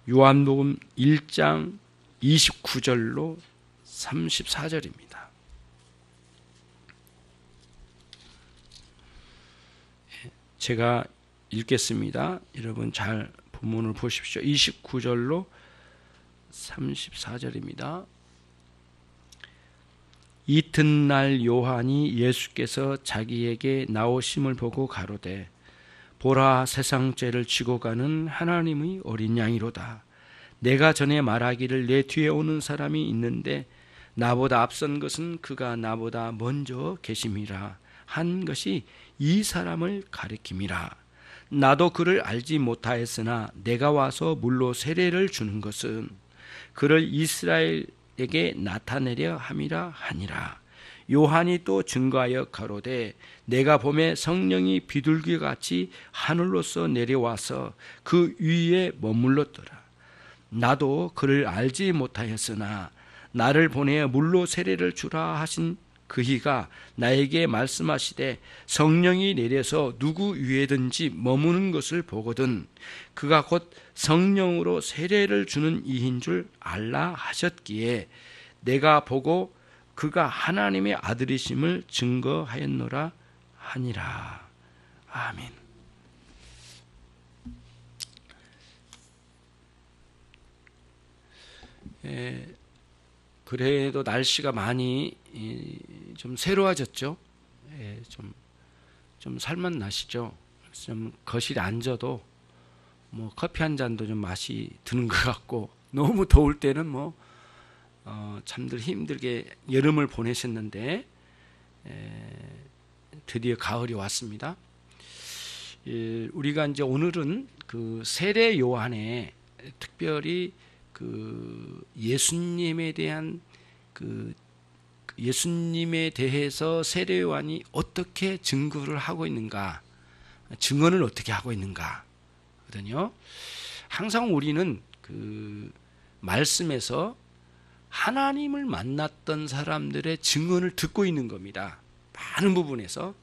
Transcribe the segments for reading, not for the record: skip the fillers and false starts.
요한복음 1장 29절로 34절입니다. 제가 읽겠습니다. 여러분 잘 본문을 보십시오. 29절로 34절입니다. 이튿날 요한이 예수께서 자기에게 나오심을 보고 가로되 보라, 세상 죄를 지고 가는 하나님의 어린 양이로다. 내가 전에 말하기를 내 뒤에 오는 사람이 있는데 나보다 앞선 것은 그가 나보다 먼저 계심이라 한 것이 이 사람을 가리킴이라. 나도 그를 알지 못하였으나 내가 와서 물로 세례를 주는 것은 그를 이스라엘에게 나타내려 함이라 하니라. 요한이 또 증거하여 가로되 내가 보매 성령이 비둘기같이 하늘로서 내려와서 그 위에 머물렀더라. 나도 그를 알지 못하였으나 나를 보내어 물로 세례를 주라 하신 그이가 나에게 말씀하시되 성령이 내려서 누구 위에든지 머무는 것을 보거든 그가 곧 성령으로 세례를 주는 이인 줄 알라 하셨기에 내가 보고 그가 하나님의 아들이심을 증거하였노라 하니라. 아멘. 그래도 날씨가 많이 좀 새로워졌죠. 좀 살맛 나시죠. 좀 거실에 앉아도 뭐 커피 한 잔도 좀 맛이 드는 것 같고, 너무 더울 때는 참들 힘들게 여름을 보내셨는데 드디어 가을이 왔습니다. 우리가 이제 오늘은 그 세례 요한에 특별히 그 예수님에 대한 예수님에 대해서 세례 요한이 어떻게 증거를 하고 있는가, 증언을 어떻게 하고 있는가 거든요. 항상 우리는 그 말씀에서 하나님을 만났던 사람들의 증언을 듣고 있는 겁니다. 많은 부분에서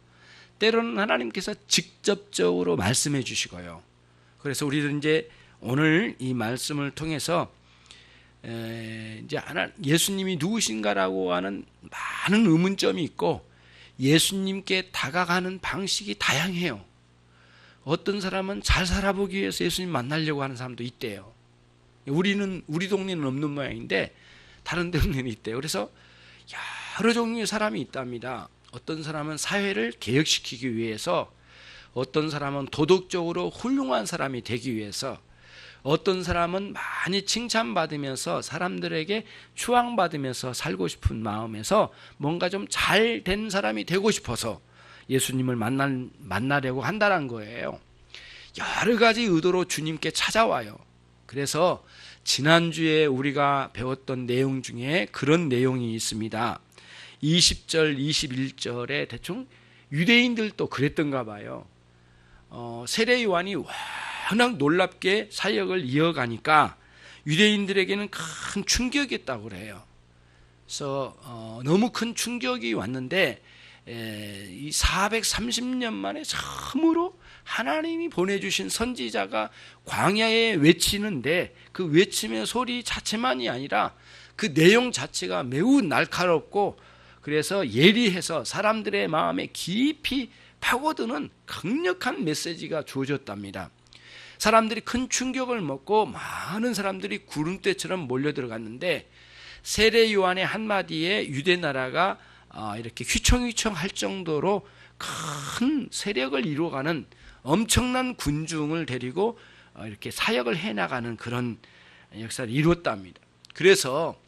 때로는 하나님께서 직접적으로 말씀해 주시고요. 그래서 우리는 이제 오늘 이 말씀을 통해서 이제 예수님이 누구신가라고 하는 많은 의문점이 있고, 예수님께 다가가는 방식이 다양해요. 어떤 사람은 잘 살아보기 위해서 예수님 만나려고 하는 사람도 있대요. 우리 동네는 없는 모양인데 다른 동네는 있대요. 그래서 여러 종류의 사람이 있답니다. 어떤 사람은 사회를 개혁시키기 위해서, 어떤 사람은 도덕적으로 훌륭한 사람이 되기 위해서, 어떤 사람은 많이 칭찬받으면서 사람들에게 추앙받으면서 살고 싶은 마음에서 뭔가 좀 잘 된 사람이 되고 싶어서 예수님을 만나려고 한다는 거예요. 여러 가지 의도로 주님께 찾아와요. 그래서 지난주에 우리가 배웠던 내용 중에 그런 내용이 있습니다. 20절, 21절에 대충 유대인들도 그랬던가 봐요. 세례 요한이 워낙 놀랍게 사역을 이어가니까 유대인들에게는 큰 충격이었다고 그래요. 그래서 너무 큰 충격이 왔는데 이 430년 만에 처음으로 하나님이 보내주신 선지자가 광야에 외치는데, 그 외침의 소리 자체만이 아니라 그 내용 자체가 매우 날카롭고, 그래서 예리해서 사람들의 마음에 깊이 파고드는 강력한 메시지가 주어졌답니다. 사람들이 큰 충격을 먹고 많은 사람들이 구름대처럼 몰려들어갔는데, 세례 요한의 한마디에 유대 나라가 이렇게 휘청휘청할 정도로 큰 세력을 이루어가는 엄청난 군중을 데리고 이렇게 사역을 해나가는 그런 역사를 이루었답니다. 그래서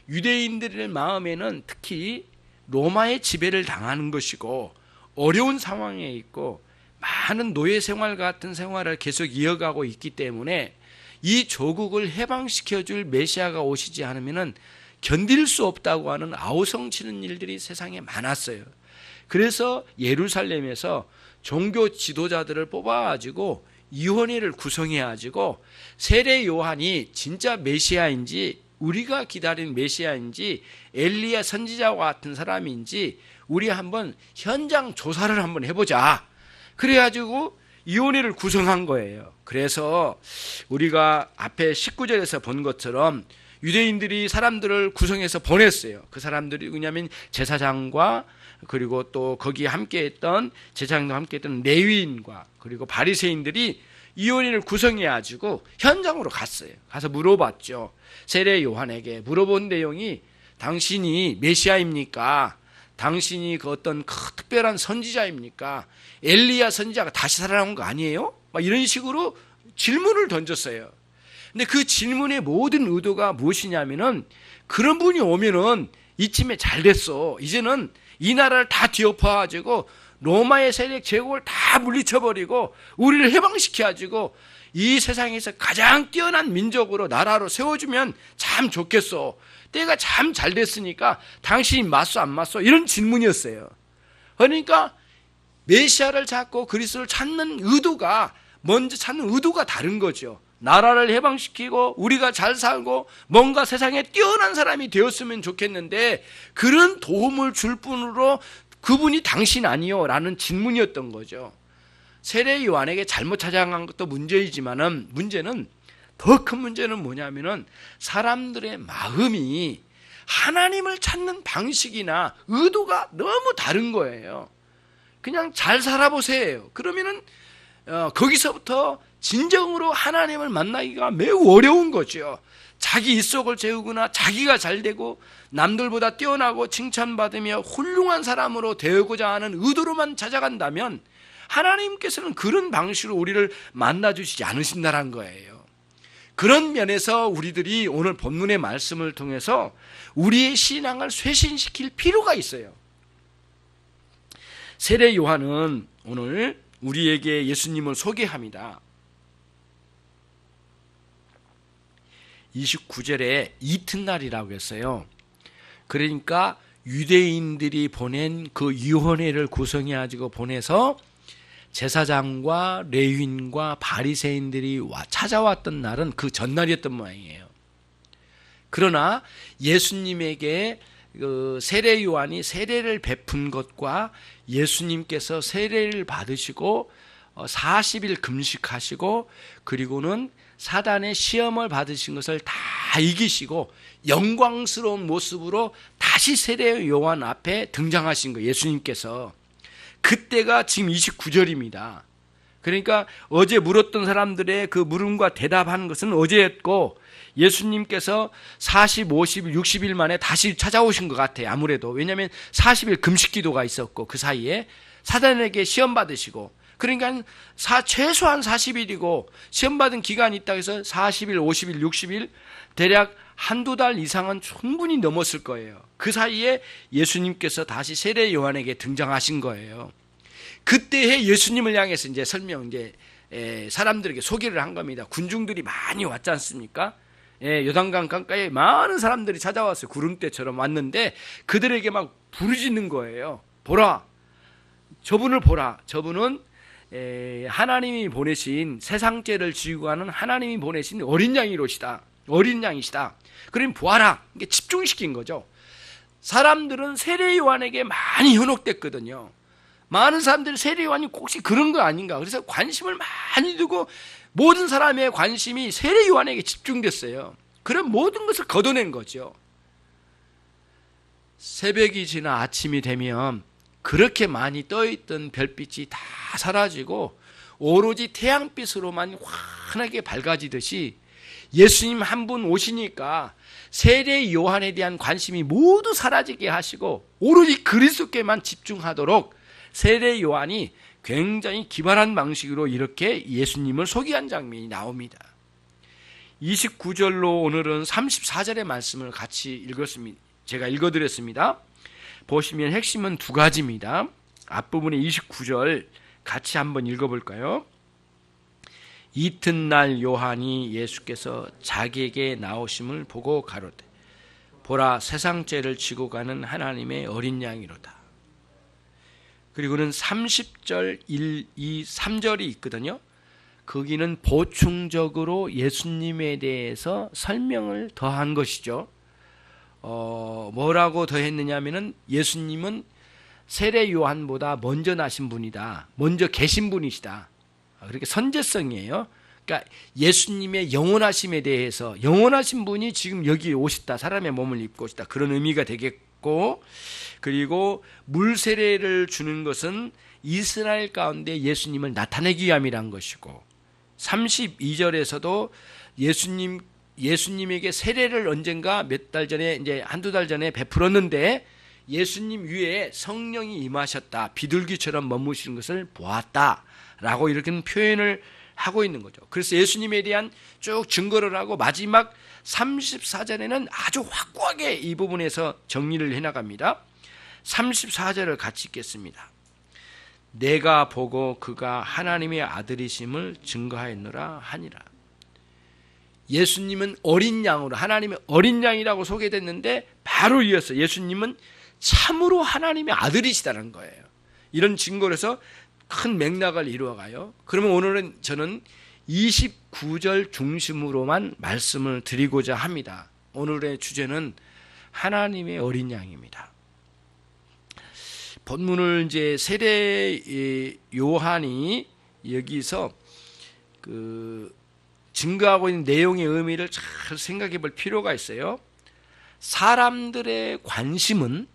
유대인들의 마음에는 특히 로마의 지배를 당하는 것이고 어려운 상황에 있고 많은 노예 생활 같은 생활을 계속 이어가고 있기 때문에 이 조국을 해방시켜줄 메시아가 오시지 않으면 견딜 수 없다고 하는 아우성치는 일들이 세상에 많았어요. 그래서 예루살렘에서 종교 지도자들을 뽑아가지고 위원회를 구성해가지고 세례 요한이 진짜 메시아인지, 우리가 기다린 메시아인지, 엘리야 선지자와 같은 사람인지 우리 한번 현장 조사를 한번 해보자. 그래가지고 위원회를 구성한 거예요. 그래서 우리가 앞에 19절에서 본 것처럼 유대인들이 사람들을 구성해서 보냈어요. 그 사람들이 뭐냐면 제사장과 그리고 또 거기에 함께했던 제사장과 함께했던 레위인과 그리고 바리새인들이 위원회를 구성해 가지고 현장으로 갔어요. 가서 물어봤죠. 세례 요한에게 물어본 내용이 당신이 메시아입니까? 당신이 그 어떤 특별한 선지자입니까? 엘리야 선지자가 다시 살아나온 거 아니에요? 막 이런 식으로 질문을 던졌어요. 근데 그 질문의 모든 의도가 무엇이냐면은 그런 분이 오면은 이쯤에 잘 됐어. 이제는 이 나라를 다 뒤엎어가지고 로마의 세력 제국을 다 물리쳐버리고 우리를 해방시켜가지고 이 세상에서 가장 뛰어난 민족으로 나라로 세워주면 참 좋겠어. 때가 참 잘 됐으니까 당신이 맞소 안 맞소 이런 질문이었어요. 그러니까 메시아를 찾고 그리스도를 찾는 의도가 먼저 찾는 의도가 다른 거죠. 나라를 해방시키고 우리가 잘 살고 뭔가 세상에 뛰어난 사람이 되었으면 좋겠는데 그런 도움을 줄 뿐으로 그분이 당신 아니요? 라는 질문이었던 거죠. 세례 요한에게 잘못 찾아간 것도 문제이지만은 문제는 더 큰 문제는 뭐냐면은 사람들의 마음이 하나님을 찾는 방식이나 의도가 너무 다른 거예요. 그냥 잘 살아보세요. 그러면은 거기서부터 진정으로 하나님을 만나기가 매우 어려운 거죠. 자기 입속을 채우거나 자기가 잘 되고 남들보다 뛰어나고 칭찬받으며 훌륭한 사람으로 되고자 하는 의도로만 찾아간다면 하나님께서는 그런 방식으로 우리를 만나주시지 않으신다는 거예요. 그런 면에서 우리들이 오늘 본문의 말씀을 통해서 우리의 신앙을 쇄신시킬 필요가 있어요. 세례 요한은 오늘 우리에게 예수님을 소개합니다. 29절에 이튿날이라고 했어요. 그러니까 유대인들이 보낸 그 위원회를 구성해가지고 보내서 제사장과 레위인과 바리새인들이 찾아왔던 날은 그 전날이었던 모양이에요. 그러나 예수님에게 그 세례 요한이 세례를 베푼 것과 예수님께서 세례를 받으시고 40일 금식하시고 그리고는 사단의 시험을 받으신 것을 다 이기시고 영광스러운 모습으로 다시 세례 요한 앞에 등장하신 거예요. 예수님께서. 그때가 지금 29절입니다. 그러니까 어제 물었던 사람들의 그 물음과 대답하는 것은 어제였고 예수님께서 40, 50일, 60일 만에 다시 찾아오신 것 같아요. 아무래도. 왜냐하면 40일 금식기도가 있었고 그 사이에 사단에게 시험 받으시고 그러니까 최소한 40일이고 시험받은 기간이 있다고 해서 40일, 50일, 60일 대략 한두 달 이상은 충분히 넘었을 거예요. 그 사이에 예수님께서 다시 세례 요한에게 등장하신 거예요. 그때의 예수님을 향해서 이제 사람들에게 소개를 한 겁니다. 군중들이 많이 왔지 않습니까? 요단강 강가에 많은 사람들이 찾아왔어요. 구름대처럼 왔는데 그들에게 막 부르짖는 거예요. 보라, 저분을 보라. 저분은 하나님이 보내신 세상죄를 지고 가는 하나님이 보내신 어린 양이로시다. 어린 양이시다. 그러면 보아라. 이게 집중시킨 거죠. 사람들은 세례 요한에게 많이 현혹됐거든요. 많은 사람들이 세례 요한이 혹시 그런 거 아닌가. 그래서 관심을 많이 두고 모든 사람의 관심이 세례 요한에게 집중됐어요. 그런 모든 것을 걷어낸 거죠. 새벽이 지나 아침이 되면 그렇게 많이 떠있던 별빛이 다 사라지고 오로지 태양빛으로만 환하게 밝아지듯이 예수님 한 분 오시니까 세례 요한에 대한 관심이 모두 사라지게 하시고 오로지 그리스도께만 집중하도록 세례 요한이 굉장히 기발한 방식으로 이렇게 예수님을 소개한 장면이 나옵니다. 29절로 오늘은 34절의 말씀을 같이 읽었습니다. 제가 읽어드렸습니다. 보시면 핵심은 두 가지입니다. 앞부분의 29절 같이 한번 읽어볼까요? 이튿날 요한이 예수께서 자기에게 나오심을 보고 가로되 보라 세상 죄를 지고 가는 하나님의 어린 양이로다. 그리고는 30절 1, 2, 3절이 있거든요. 거기는 보충적으로 예수님에 대해서 설명을 더한 것이죠. 뭐라고 더했느냐 하면은 예수님은 세례 요한보다 먼저 나신 분이다. 먼저 계신 분이시다. 그렇게 선제성이에요. 그러니까 예수님의 영원하심에 대해서 영원하신 분이 지금 여기 오셨다, 사람의 몸을 입고 오셨다, 그런 의미가 되겠고, 그리고 물 세례를 주는 것은 이스라엘 가운데 예수님을 나타내기 위함이란 것이고, 32절에서도 예수님에게 세례를 언젠가 몇 달 전에, 이제 한두 달 전에 베풀었는데 예수님 위에 성령이 임하셨다, 비둘기처럼 머무시는 것을 보았다라고 이렇게 표현을 하고 있는 거죠. 그래서 예수님에 대한 쭉 증거를 하고 마지막 34절에는 아주 확고하게 이 부분에서 정리를 해나갑니다. 34절을 같이 읽겠습니다. 내가 보고 그가 하나님의 아들이심을 증거하였노라 하니라. 예수님은 어린 양으로, 하나님의 어린 양이라고 소개됐는데 바로 이어서 예수님은 참으로 하나님의 아들이시다는 거예요. 이런 증거를 해서 큰 맥락을 이루어가요. 그러면 오늘은 저는 29절 중심으로만 말씀을 드리고자 합니다. 오늘의 주제는 하나님의 어린 양입니다. 본문을 이제 세례 요한이 여기서 증거하고 있는 내용의 의미를 잘 생각해 볼 필요가 있어요. 사람들의 관심은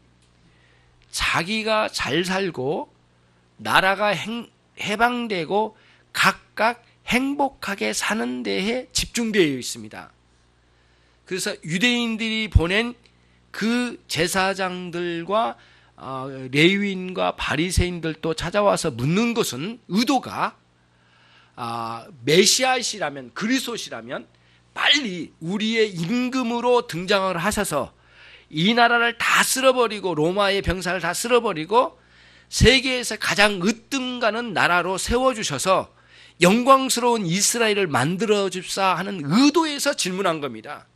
자기가 잘 살고 나라가 해방되고 각각 행복하게 사는 데에 집중되어 있습니다. 그래서 유대인들이 보낸 그 제사장들과 레위인과 바리새인들도 찾아와서 묻는 것은, 의도가 메시아시라면, 그리스도시라면 빨리 우리의 임금으로 등장을 하셔서 이 나라를 다 쓸어버리고, 로마의 병사를 다 쓸어버리고 세계에서 가장 으뜸가는 나라로 세워주셔서 영광스러운 이스라엘을 만들어 줍사 하는 의도에서 질문한 겁니다.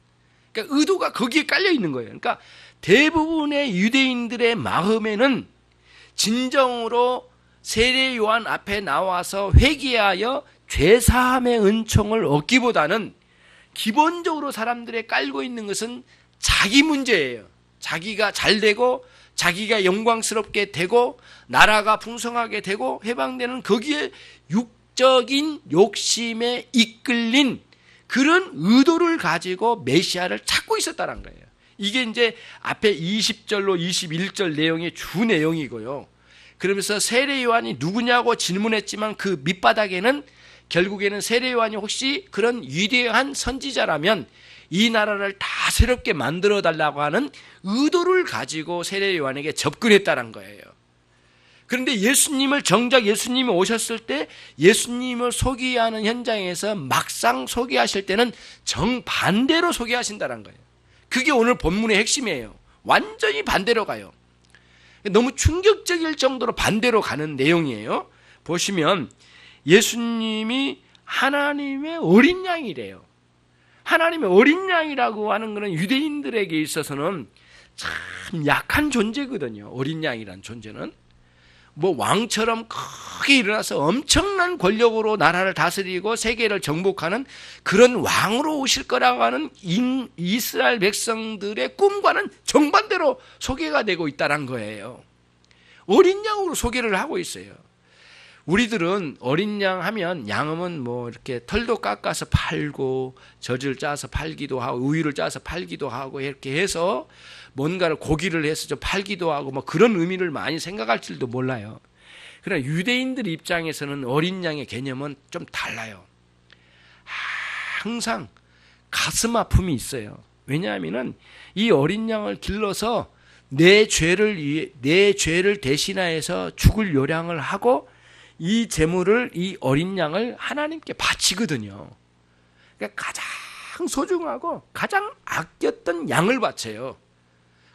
그러니까 의도가 거기에 깔려 있는 거예요. 그러니까 대부분의 유대인들의 마음에는 진정으로 세례 요한 앞에 나와서 회개하여 죄사함의 은총을 얻기보다는 기본적으로 사람들의 깔고 있는 것은 자기 문제예요. 자기가 잘 되고 자기가 영광스럽게 되고 나라가 풍성하게 되고 해방되는, 거기에 육적인 욕심에 이끌린 그런 의도를 가지고 메시아를 찾고 있었다는 거예요. 이게 이제 앞에 20절로 21절 내용의 주 내용이고요. 그러면서 세례 요한이 누구냐고 질문했지만 그 밑바닥에는 결국에는 세례 요한이 혹시 그런 위대한 선지자라면 이 나라를 다 새롭게 만들어 달라고 하는 의도를 가지고 세례 요한에게 접근했다는 거예요. 그런데 정작 예수님이 오셨을 때 예수님을 소개하는 현장에서 막상 소개하실 때는 정반대로 소개하신다는 거예요. 그게 오늘 본문의 핵심이에요. 완전히 반대로 가요. 너무 충격적일 정도로 반대로 가는 내용이에요. 보시면 예수님이 하나님의 어린 양이래요. 하나님의 어린 양이라고 하는 것은 유대인들에게 있어서는 참 약한 존재거든요. 어린 양이란 존재는 뭐 왕처럼 크게 일어나서 엄청난 권력으로 나라를 다스리고 세계를 정복하는 그런 왕으로 오실 거라고 하는 이스라엘 백성들의 꿈과는 정반대로 소개가 되고 있다는 거예요. 어린 양으로 소개를 하고 있어요. 우리들은 어린 양 하면, 양은 뭐 이렇게 털도 깎아서 팔고 젖을 짜서 팔기도 하고 우유를 짜서 팔기도 하고 이렇게 해서 뭔가를 고기를 해서 좀 팔기도 하고 뭐 그런 의미를 많이 생각할 줄도 몰라요. 그러나 유대인들 입장에서는 어린 양의 개념은 좀 달라요. 항상 가슴 아픔이 있어요. 왜냐하면은 이 어린 양을 길러서 내 죄를 대신하여서 죽을 요량을 하고 이 제물을, 이 어린 양을 하나님께 바치거든요. 그러니까 가장 소중하고 가장 아꼈던 양을 바쳐요.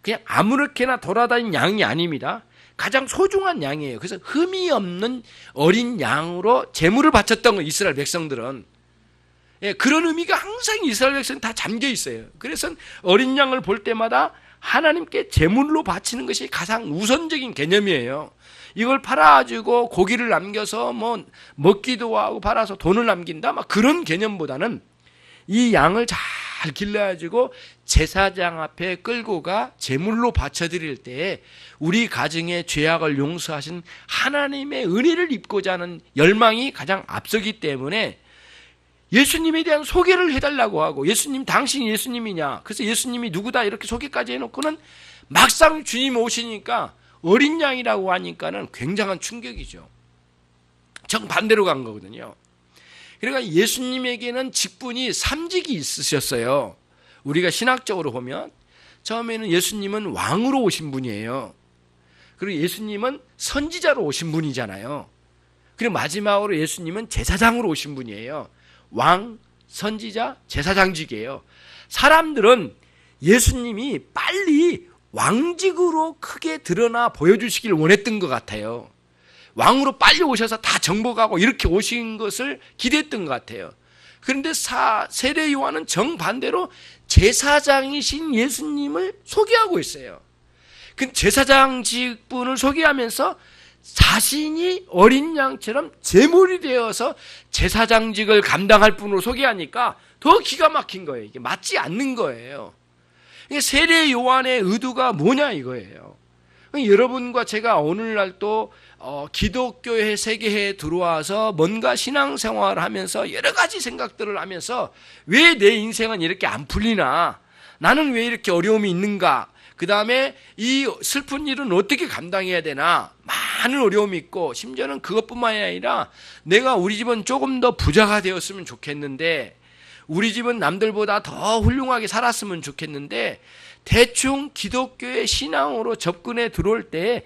그냥 아무렇게나 돌아다니는 양이 아닙니다. 가장 소중한 양이에요. 그래서 흠이 없는 어린 양으로 제물을 바쳤던 거, 이스라엘 백성들은. 예, 그런 의미가 항상 이스라엘 백성은 다 잠겨 있어요. 그래서 어린 양을 볼 때마다 하나님께 제물로 바치는 것이 가장 우선적인 개념이에요. 이걸 팔아가지고 고기를 남겨서 뭐 먹기도 하고 팔아서 돈을 남긴다, 막 그런 개념보다는 이 양을 잘 잘 길러가지고 제사장 앞에 끌고 가 제물로 바쳐드릴 때에 우리 가정의 죄악을 용서하신 하나님의 은혜를 입고자 하는 열망이 가장 앞서기 때문에 예수님에 대한 소개를 해달라고 하고, 예수님 당신이 예수님이냐, 그래서 예수님이 누구다 이렇게 소개까지 해놓고는 막상 주님 오시니까 어린 양이라고 하니까는 굉장한 충격이죠. 정반대로 간 거거든요. 그러니까 예수님에게는 직분이 3직이 있으셨어요. 우리가 신학적으로 보면 처음에는 예수님은 왕으로 오신 분이에요. 그리고 예수님은 선지자로 오신 분이잖아요. 그리고 마지막으로 예수님은 제사장으로 오신 분이에요. 왕, 선지자, 제사장직이에요. 사람들은 예수님이 빨리 왕직으로 크게 드러나 보여주시길 원했던 것 같아요. 왕으로 빨리 오셔서 다 정복하고 이렇게 오신 것을 기대했던 것 같아요. 그런데 세례 요한은 정반대로 제사장이신 예수님을 소개하고 있어요. 그 제사장 직분을 소개하면서 자신이 어린 양처럼 제물이 되어서 제사장직을 감당할 분으로 소개하니까 더 기가 막힌 거예요. 이게 맞지 않는 거예요. 세례 요한의 의도가 뭐냐 이거예요. 여러분과 제가 오늘날 또 기독교의 세계에 들어와서 뭔가 신앙생활을 하면서 여러 가지 생각들을 하면서 왜 내 인생은 이렇게 안 풀리나, 나는 왜 이렇게 어려움이 있는가, 그 다음에 이 슬픈 일은 어떻게 감당해야 되나, 많은 어려움이 있고, 심지어는 그것뿐만이 아니라 내가 우리 집은 조금 더 부자가 되었으면 좋겠는데, 우리 집은 남들보다 더 훌륭하게 살았으면 좋겠는데, 대충 기독교의 신앙으로 접근해 들어올 때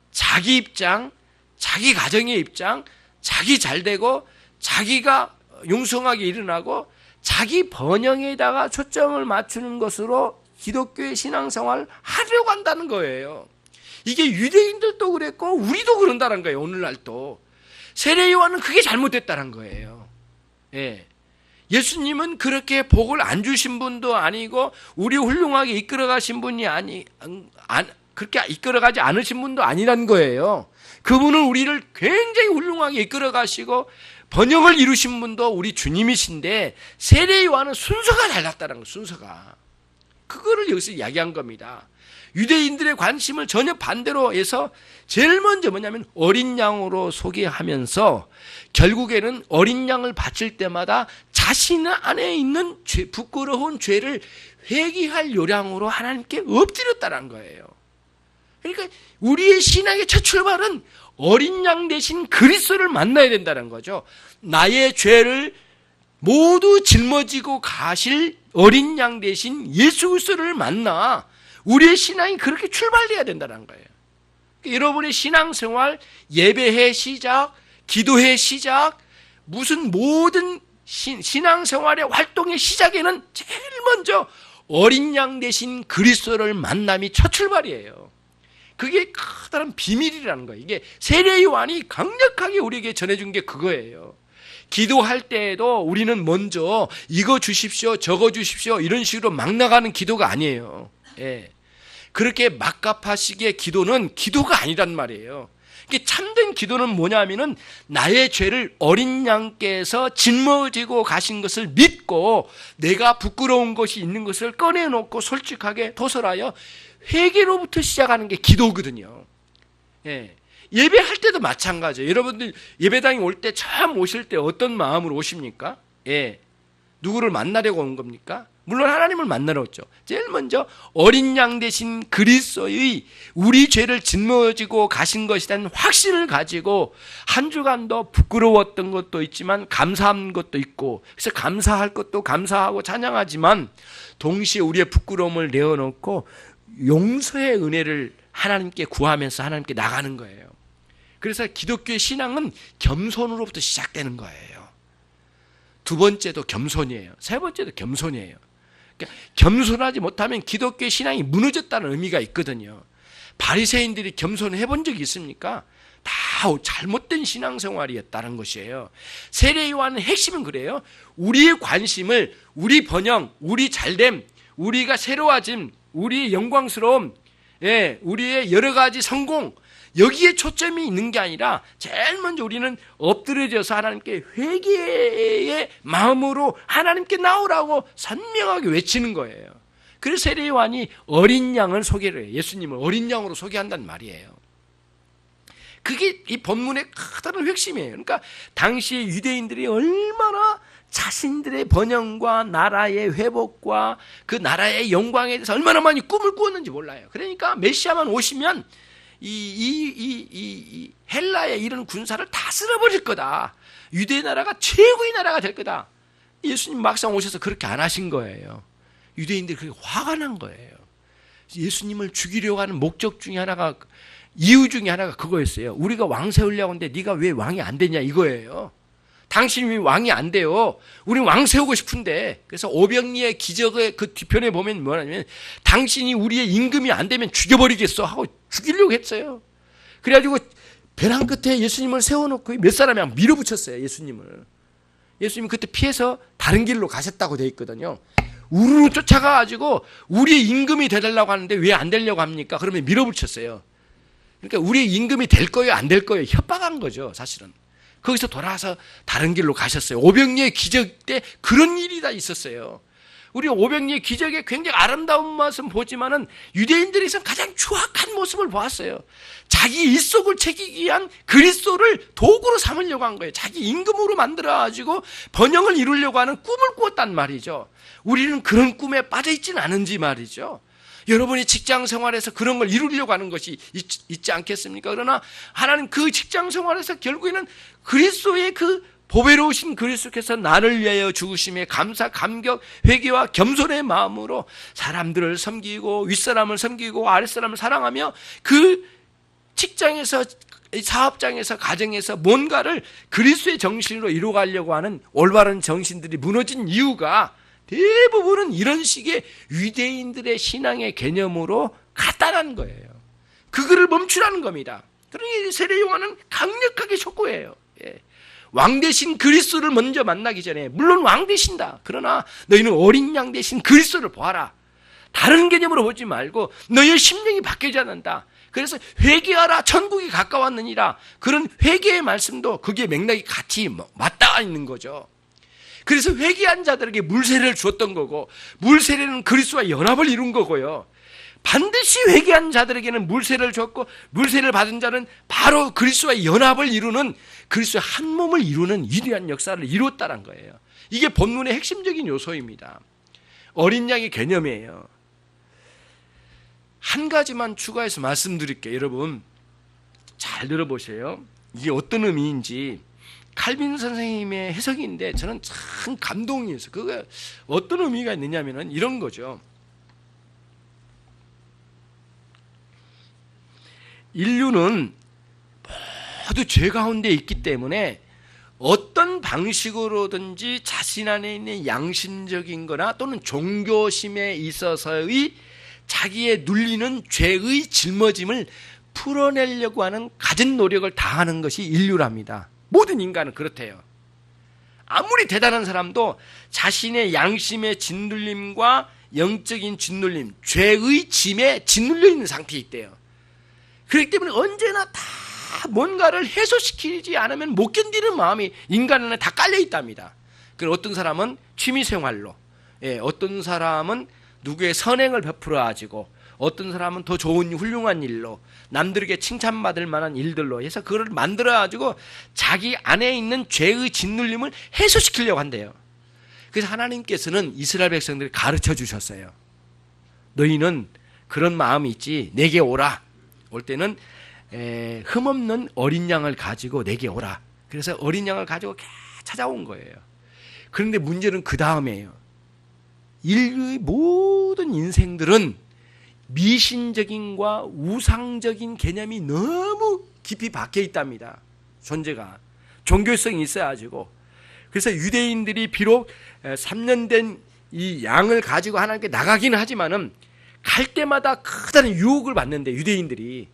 자기 입장, 자기 가정의 입장, 자기 잘되고 자기가 융성하게 일어나고 자기 번영에다가 초점을 맞추는 것으로 기독교의 신앙생활을 하려고 한다는 거예요. 이게 유대인들도 그랬고 우리도 그런다는 거예요. 오늘날 또 세례 요한은 그게 잘못됐다는 거예요. 예. 예수님은 그렇게 복을 안 주신 분도 아니고 우리 훌륭하게 이끌어 가신 분이 그렇게 이끌어가지 않으신 분도 아니란 거예요. 그분은 우리를 굉장히 훌륭하게 이끌어 가시고 번영을 이루신 분도 우리 주님이신데, 세례 요한은 순서가 달랐다는 거예요. 순서가. 그거를 여기서 이야기한 겁니다. 유대인들의 관심을 전혀 반대로 해서 제일 먼저 뭐냐면 어린 양으로 소개하면서 결국에는 어린 양을 바칠 때마다 자신 안에 있는 부끄러운 죄를 회개할 요량으로 하나님께 엎드렸다는 거예요. 그러니까 우리의 신앙의 첫 출발은 어린 양 대신 그리스도를 만나야 된다는 거죠. 나의 죄를 모두 짊어지고 가실 어린 양 대신 예수 그리스도를 만나 우리의 신앙이 그렇게 출발해야 된다는 거예요. 여러분의 신앙생활, 예배의 시작, 기도의 시작, 무슨 모든 신앙생활의 활동의 시작에는 제일 먼저 어린 양 대신 그리스도를 만남이 첫 출발이에요. 그게 커다란 비밀이라는 거예요. 이게 세례 요한이 강력하게 우리에게 전해준 게 그거예요. 기도할 때에도 우리는 먼저 이거 주십시오, 저거 주십시오 이런 식으로 막 나가는 기도가 아니에요. 예. 그렇게 막갑하시기에 기도는 기도가 아니란 말이에요. 참된 기도는 뭐냐면은 나의 죄를 어린 양께서 짊어지고 가신 것을 믿고 내가 부끄러운 것이 있는 것을 꺼내놓고 솔직하게 도설하여 회개로부터 시작하는 게 기도거든요. 예. 예배할 때도 마찬가지예요. 여러분들 예배당에 올 때 처음 오실 때 어떤 마음으로 오십니까? 예. 누구를 만나려고 온 겁니까? 물론 하나님을 만나러 왔죠. 제일 먼저 어린 양 대신 그리스도의 우리 죄를 짊어지고 가신 것에 대한 확신을 가지고 한 주간도 부끄러웠던 것도 있지만 감사한 것도 있고, 그래서 감사할 것도 감사하고 찬양하지만 동시에 우리의 부끄러움을 내어놓고 용서의 은혜를 하나님께 구하면서 하나님께 나가는 거예요. 그래서 기독교의 신앙은 겸손으로부터 시작되는 거예요. 두 번째도 겸손이에요. 세 번째도 겸손이에요. 그러니까 겸손하지 못하면 기독교의 신앙이 무너졌다는 의미가 있거든요. 바리새인들이 겸손해 본 적이 있습니까? 다 잘못된 신앙생활이었다는 것이에요. 세례 요한의 핵심은 그래요. 우리의 관심을 우리 번영, 우리 잘됨, 우리가 새로워짐, 우리의 영광스러움, 우리의 여러 가지 성공, 여기에 초점이 있는 게 아니라 제일 먼저 우리는 엎드려져서 하나님께 회개의 마음으로 하나님께 나오라고 선명하게 외치는 거예요. 그래서 세례 요한이 어린 양을 소개를 해요. 예수님을 어린 양으로 소개한단 말이에요. 그게 이 본문의 크다는 핵심이에요. 그러니까 당시에 유대인들이 얼마나 자신들의 번영과 나라의 회복과 그 나라의 영광에 대해서 얼마나 많이 꿈을 꾸었는지 몰라요. 그러니까 메시아만 오시면 이 헬라의 이런 군사를 다 쓸어버릴 거다. 유대 나라가 최고의 나라가 될 거다. 예수님 막상 오셔서 그렇게 안 하신 거예요. 유대인들이 그렇게 화가 난 거예요. 예수님을 죽이려고 하는 목적 중에 하나가, 이유 중에 하나가 그거였어요. 우리가 왕 세우려고 하는데 네가 왜 왕이 안 되냐 이거예요. 당신이 왜 왕이 안 돼요? 우리 왕 세우고 싶은데. 그래서 오병이의 기적의 그 뒤편에 보면 뭐냐면 당신이 우리의 임금이 안 되면 죽여버리겠어 하고 죽이려고 했어요. 그래가지고 벼랑 끝에 예수님을 세워놓고 몇 사람이 밀어붙였어요. 예수님이 그때 피해서 다른 길로 가셨다고 돼 있거든요. 우르르 쫓아가가지고 우리의 임금이 되달라고 하는데 왜 안 되려고 합니까? 그러면 밀어붙였어요. 그러니까 우리의 임금이 될 거예요, 안 될 거예요? 협박한 거죠, 사실은. 거기서 돌아와서 다른 길로 가셨어요. 오병이의 기적 때 그런 일이 다 있었어요. 우리 오병이의 기적에 굉장히 아름다운 모습 보지만은 유대인들에서 가장 추악한 모습을 보았어요. 자기 일속을 챙기기 위한 그리스도를 도구로 삼으려고 한 거예요. 자기 임금으로 만들어가지고 번영을 이루려고 하는 꿈을 꾸었단 말이죠. 우리는 그런 꿈에 빠져있지는 않은지 말이죠. 여러분이 직장 생활에서 그런 걸 이루려고 하는 것이 있지 않겠습니까? 그러나 하나님 그 직장 생활에서 결국에는 그리스도의 그 보배로우신 그리스도께서 나를 위하여 죽으심에 감사, 감격, 회개와 겸손의 마음으로 사람들을 섬기고 윗사람을 섬기고 아랫사람을 사랑하며 그 직장에서, 사업장에서, 가정에서 뭔가를 그리스도의 정신으로 이루어가려고 하는 올바른 정신들이 무너진 이유가 대부분은 이런 식의 유대인들의 신앙의 개념으로 갔다는 거예요. 그거를 멈추라는 겁니다. 그러니 세례 요한은 강력하게 촉구해요. 왕 대신 그리스도를 먼저 만나기 전에, 물론 왕 대신다. 그러나 너희는 어린 양 대신 그리스도를 보아라. 다른 개념으로 보지 말고 너희의 심령이 바뀌지 않는다. 그래서 회개하라, 천국이 가까웠느니라. 그런 회개의 말씀도 거기에 맥락이 같이 맞닿아 있는 거죠. 그래서 회개한 자들에게 물세례를 주었던 거고, 물세례는 그리스도와 연합을 이룬 거고요. 반드시 회개한 자들에게는 물세례를 줬고, 물세례를 받은 자는 바로 그리스도와 연합을 이루는, 그리스도의 한 몸을 이루는 위대한 역사를 이루었다는 거예요. 이게 본문의 핵심적인 요소입니다. 어린 양의 개념이에요. 한 가지만 추가해서 말씀드릴게요. 여러분 잘 들어보세요. 이게 어떤 의미인지. 칼빈 선생님의 해석인데 저는 참 감동이 있어요. 그게 어떤 의미가 있느냐면 이런 거죠. 인류는 모두 죄 가운데 있기 때문에 어떤 방식으로든지 자신 안에 있는 양심적인 거나 또는 종교심에 있어서의 자기의 눌리는 죄의 짊어짐을 풀어내려고 하는 갖은 노력을 다하는 것이 인류랍니다. 모든 인간은 그렇대요. 아무리 대단한 사람도 자신의 양심의 짓눌림과 영적인 짓눌림, 죄의 짐에 짓눌려 있는 상태에 있대요. 그렇기 때문에 언제나 다 뭔가를 해소시키지 않으면 못 견디는 마음이 인간 안에 다 깔려 있답니다. 그리고 어떤 사람은 취미생활로, 어떤 사람은 누구의 선행을 베풀어 가지고, 어떤 사람은 더 좋은 훌륭한 일로, 남들에게 칭찬받을 만한 일들로 해서 그걸 만들어 가지고 자기 안에 있는 죄의 짓눌림을 해소시키려고 한대요. 그래서 하나님께서는 이스라엘 백성들을 가르쳐 주셨어요. 너희는 그런 마음이 있지, 내게 오라. 올 때는 흠없는 어린 양을 가지고 내게 오라. 그래서 어린 양을 가지고 찾아온 거예요. 그런데 문제는 그 다음이에요. 인류의 모든 인생들은 미신적인과 우상적인 개념이 너무 깊이 박혀 있답니다. 존재가 종교성이 있어가지고. 그래서 유대인들이 비록 3년 된 이 양을 가지고 하나님께 나가기는 하지만은 갈 때마다 크다는 유혹을 받는데, 유대인들이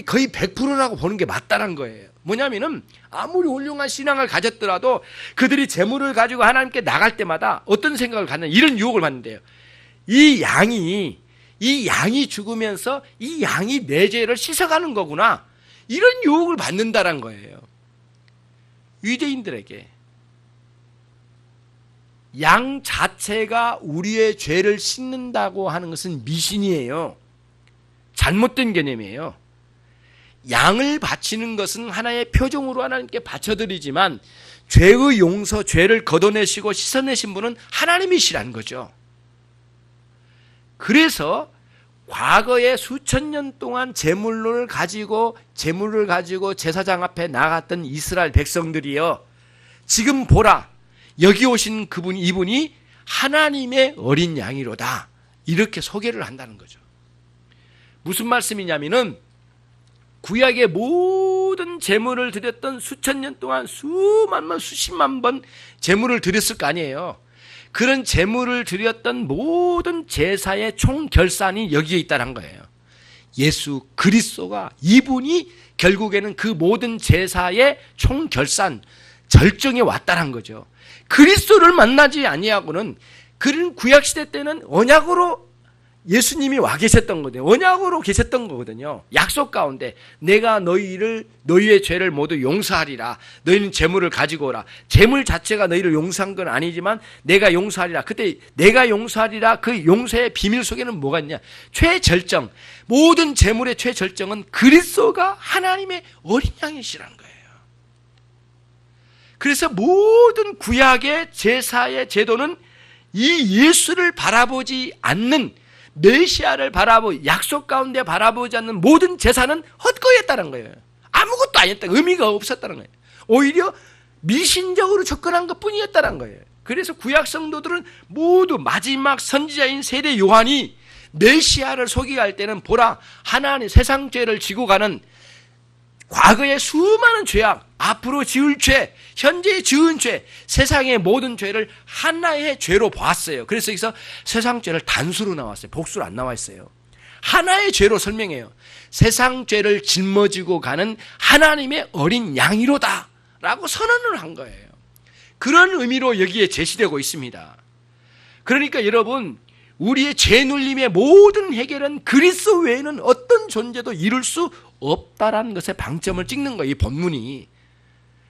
거의 100%라고 보는 게 맞다는 거예요. 뭐냐면은 아무리 훌륭한 신앙을 가졌더라도 그들이 재물을 가지고 하나님께 나갈 때마다 어떤 생각을 갖는, 이런 유혹을 받는데요. 이 양이 이 양이 죽으면서 이 양이 내 죄를 씻어가는 거구나, 이런 유혹을 받는다는 거예요. 유대인들에게 양 자체가 우리의 죄를 씻는다고 하는 것은 미신이에요. 잘못된 개념이에요. 양을 바치는 것은 하나의 표종으로 하나님께 바쳐드리지만 죄의 용서, 죄를 걷어내시고 씻어내신 분은 하나님이시라는 거죠. 그래서 과거에 수천 년 동안 제물을 가지고 제사장 앞에 나갔던 이스라엘 백성들이여, 지금 보라, 여기 오신 이분이 하나님의 어린 양이로다, 이렇게 소개를 한다는 거죠. 무슨 말씀이냐면은 구약의 모든 제물을 드렸던 수천 년 동안 수십만 번 제물을 드렸을 거 아니에요. 그런 제물을 드렸던 모든 제사의 총결산이 여기에 있다는 거예요. 예수 그리스도가, 이분이 결국에는 그 모든 제사의 총결산, 절정에 왔다는 거죠. 그리스도를 만나지 아니하고는, 그런 구약시대 때는 언약으로 예수님이 와 계셨던 거거든요. 언약으로 계셨던 거거든요. 약속 가운데 내가 너희의 죄를 모두 용서하리라. 너희는 재물을 가지고 오라. 재물 자체가 너희를 용서한 건 아니지만 내가 용서하리라. 그때 내가 용서하리라, 그 용서의 비밀 속에는 뭐가 있냐? 최절정, 모든 재물의 최절정은 그리스도가 하나님의 어린 양이시라는 거예요. 그래서 모든 구약의 제사의 제도는 이 예수를 바라보지 않는, 메시아를 약속 가운데 바라보지 않는 모든 제사는 헛거였다는 거예요. 아무것도 아니었다, 의미가 없었다는 거예요. 오히려 미신적으로 접근한 것뿐이었다는 거예요. 그래서 구약 성도들은 모두 마지막 선지자인 세례 요한이 메시아를 소개할 때는 보라, 하나님 세상 죄를 지고 가는, 과거의 수많은 죄악, 앞으로 지을 죄, 현재 지은 죄, 세상의 모든 죄를 하나의 죄로 보았어요. 그래서 여기서 세상 죄를 단수로 나왔어요. 복수로 안 나와 있어요. 하나의 죄로 설명해요. 세상 죄를 짊어지고 가는 하나님의 어린 양이로다 라고 선언을 한 거예요. 그런 의미로 여기에 제시되고 있습니다. 그러니까 여러분, 우리의 죄 눌림의 모든 해결은 그리스도 외에는 어떤 존재도 이룰 수 없다라는 것에 방점을 찍는 거예요. 이 본문이.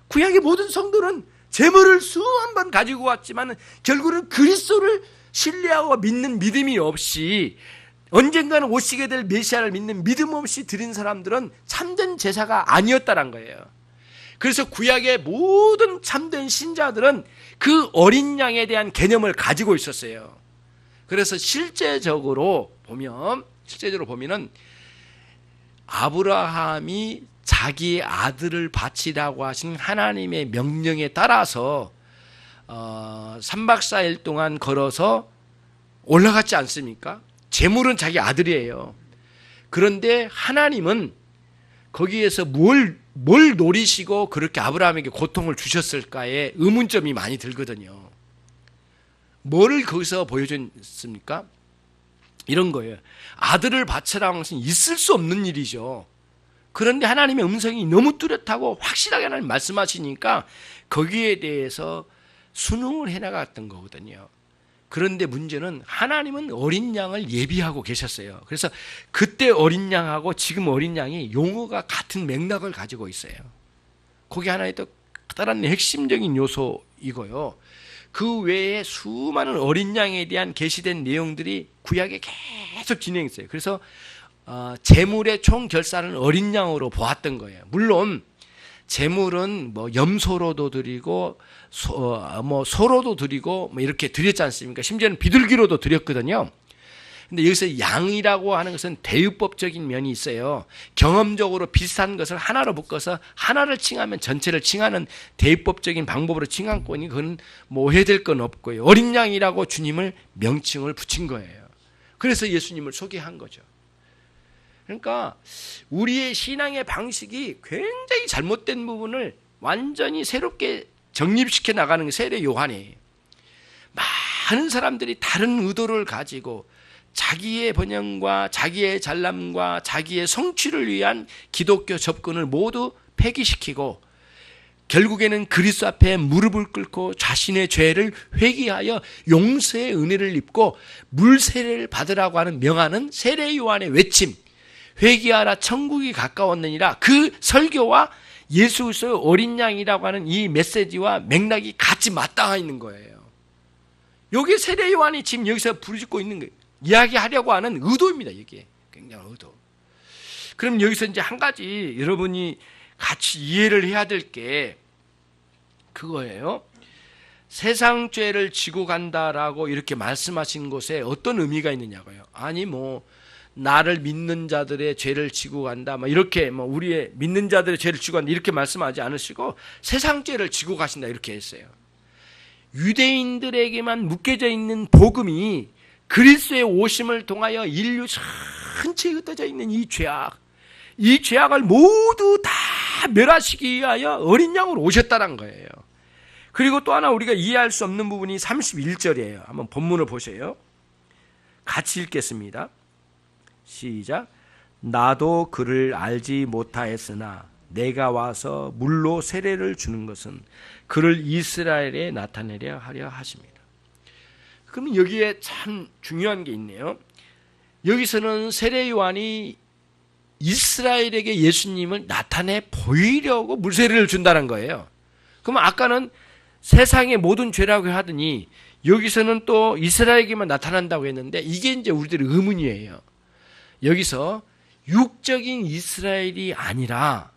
구약의 모든 성도는 제물을 수만 번 가지고 왔지만 결국은 그리스도를 신뢰하고 믿는 믿음이 없이, 언젠가는 오시게 될 메시아를 믿는 믿음 없이 드린 사람들은 참된 제사가 아니었다는 거예요. 그래서 구약의 모든 참된 신자들은 그 어린 양에 대한 개념을 가지고 있었어요. 그래서 실제적으로 보면은 아브라함이 자기의 아들을 바치라고 하신 하나님의 명령에 따라서 3박 4일 동안 걸어서 올라갔지 않습니까? 제물은 자기 아들이에요. 그런데 하나님은 거기에서 뭘 노리시고 그렇게 아브라함에게 고통을 주셨을까에 의문점이 많이 들거든요. 뭐를 거기서 보여줬습니까? 이런 거예요. 아들을 바치라는 것은 있을 수 없는 일이죠. 그런데 하나님의 음성이 너무 뚜렷하고 확실하게 하나님 말씀하시니까 거기에 대해서 순응을 해나갔던 거거든요. 그런데 문제는 하나님은 어린 양을 예비하고 계셨어요. 그래서 그때 어린 양하고 지금 어린 양이 용어가 같은 맥락을 가지고 있어요. 그게 하나의 또 다른 핵심적인 요소이고요. 그 외에 수많은 어린 양에 대한 계시된 내용들이 구약에 계속 진행했어요. 그래서 제물의 총 결산은 어린 양으로 보았던 거예요. 물론 제물은 염소로도 드리고 소로도 드리고 이렇게 드렸지 않습니까? 심지어는 비둘기로도 드렸거든요. 근데 여기서 양이라고 하는 것은 대유법적인 면이 있어요. 경험적으로 비슷한 것을 하나로 묶어서 하나를 칭하면 전체를 칭하는 대유법적인 방법으로 칭한 거니 그건 오해될 건 없고요. 어린 양이라고 주님을 명칭을 붙인 거예요. 그래서 예수님을 소개한 거죠. 그러니까 우리의 신앙의 방식이 굉장히 잘못된 부분을 완전히 새롭게 정립시켜 나가는 게 세례 요한이에요. 많은 사람들이 다른 의도를 가지고 자기의 번영과 자기의 잘남과 자기의 성취를 위한 기독교 접근을 모두 폐기시키고 결국에는 그리스도 앞에 무릎을 꿇고 자신의 죄를 회개하여 용서의 은혜를 입고 물세례를 받으라고 하는 명하는 세례 요한의 외침, 회개하라 천국이 가까웠느니라, 그 설교와 예수 그리스도의 어린 양이라고 하는 이 메시지와 맥락이 같이 맞닿아 있는 거예요. 여기 세례 요한이 지금 여기서 부르짖고 있는 거예요. 이야기하려고 하는 의도입니다. 이게 굉장한 의도. 그럼 여기서 이제 한 가지 여러분이 같이 이해를 해야 될 게 그거예요. 세상 죄를 지고 간다라고 이렇게 말씀하신 것에 어떤 의미가 있느냐고요. 아니 나를 믿는 자들의 죄를 지고 간다, 이렇게 우리의 믿는 자들의 죄를 지고 간다 이렇게 말씀하지 않으시고 세상 죄를 지고 가신다 이렇게 했어요. 유대인들에게만 묶여져 있는 복음이 그리스도의 오심을 통하여 인류 전체에 흩어져 있는 이 죄악을 모두 다 멸하시기 위하여 어린 양으로 오셨다는 거예요. 그리고 또 하나 우리가 이해할 수 없는 부분이 31절이에요. 한번 본문을 보세요. 같이 읽겠습니다. 시작. 나도 그를 알지 못하였으나 내가 와서 물로 세례를 주는 것은 그를 이스라엘에 나타내려 하려 하십니다. 그러면 여기에 참 중요한 게 있네요. 여기서는 세례 요한이 이스라엘에게 예수님을 나타내 보이려고 물세례를 준다는 거예요. 그럼 아까는 세상의 모든 죄라고 하더니 여기서는 또 이스라엘에게만 나타난다고 했는데 이게 이제 우리들의 의문이에요. 여기서 육적인 이스라엘이 아니라